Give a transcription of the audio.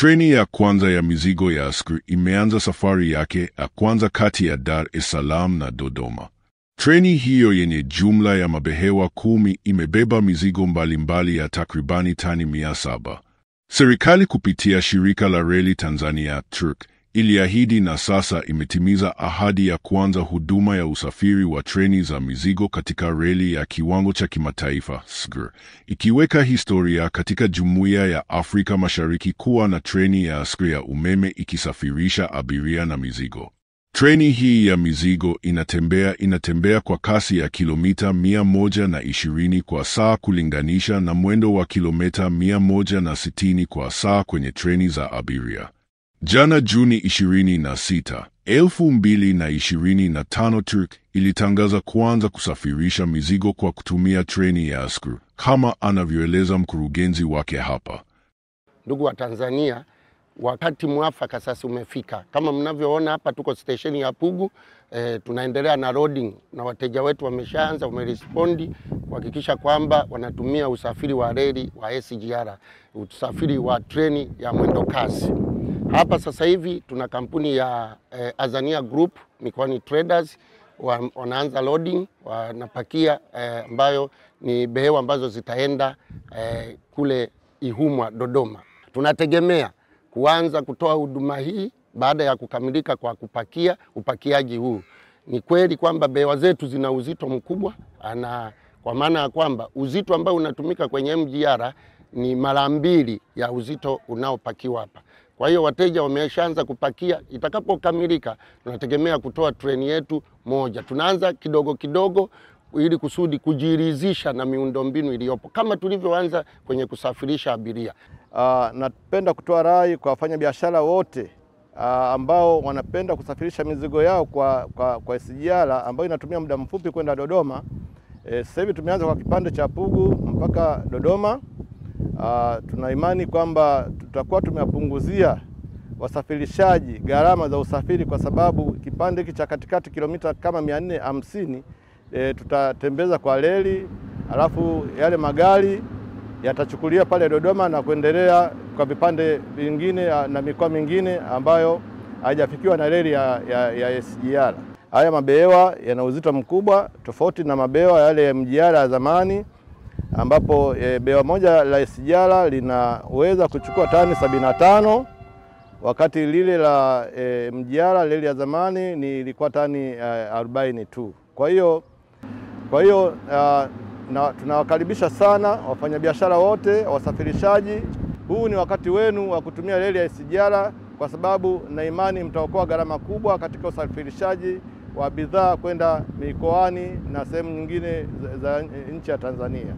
Treni ya kwanza ya mizigo ya SGR imeanza safari yake ya kwanza kati ya Dar es Salaam na Dodoma. Treni hiyo yenye jumla ya mabehewa 10 imebeba mizigo mbalimbali ya takribani tani 700. Serikali kupitia shirika la reli Tanzania TRC iliahidi na sasa imetimiza ahadi ya kuanza huduma ya usafiri wa treni za mizigo katika reli ya kiwango cha kimataifa SGR, ikiweka historia katika Jumuiya ya Afrika Mashariki kuwa na treni ya SGR ya umeme ikisafirisha abiria na mizigo. Treni hii ya mizigo inatembea kwa kasi ya kilomita 120 kwa saa kulinganisha na mwendo wa kilomita 160 kwa saa kwenye treni za abiria. Jana Juni 26, 2025 TRC ilitangaza kuanza kusafirisha mizigo kwa kutumia treni ya SGR, kama anavyoeleza mkurugenzi wake hapa. Ndugu wa Tanzania, wakati mwafaka sasa umefika. Kama mnavyoona hapa tuko stesheni ya Pugu, tunaendelea na loading na wateja wetu wameshaanza, wamerespondi kuhakikisha kwamba wanatumia usafiri wa reli wa SGR, usafiri wa treni ya mwendo kasi. Hapa sasa hivi tuna kampuni ya Azania Group, Mikoani Traders, wanaanza loading, wanapakia ambayo ni behewa ambazo zitaenda kule Ihumwa, Dodoma. Tunategemea kuanza kutoa huduma hii baada ya kukamilika kwa kupakia upakiaji huu. Ni kweli kwamba behewa zetu zina uzito mkubwa, kwa maana ya kwamba uzito ambao unatumika kwenye MGR ni mara 2 ya uzito unaopakiwa hapa. Kwa hiyo wateja wameshaanza kupakia. Itakapokamilika tunategemea kutoa treni yetu moja. Tunaanza kidogo kidogo ili kusudi kujiridhisha na miundombinu iliyopo kama tulivyoanza kwenye kusafirisha abiria. Napenda kutoa rai kwa wafanyabiashara wote ambao wanapenda kusafirisha mizigo yao kwa SGR ambayo inatumia muda mfupi kwenda Dodoma. Sasa hivi tumeanza kwa kipande cha Pugu mpaka Dodoma. Tuna imani kwamba tutakuwa tumewapunguzia wasafirishaji gharama za usafiri, kwa sababu kipande hiki cha katikati kilomita kama 450 tutatembeza kwa reli, alafu yale magari yatachukulia pale Dodoma na kuendelea kwa vipande vingine na mikoa mingine ambayo haijafikiwa na reli ya SGR. Haya mabehewa yana uzito mkubwa tofauti na mabehewa yale ya MGR ya zamani, ambapo behewa moja la SGR linaweza kuchukua tani 75, wakati lile la MGR reli ya zamani ilikuwa tani 40 tu. Kwa hiyo tunawakaribisha sana wafanyabiashara wote, wasafirishaji. Huu ni wakati wenu wa kutumia reli ya SGR, kwa sababu na imani mtaokoa gharama kubwa katika usafirishaji wa bidhaa kwenda mikoani na sehemu nyingine za nchi ya Tanzania.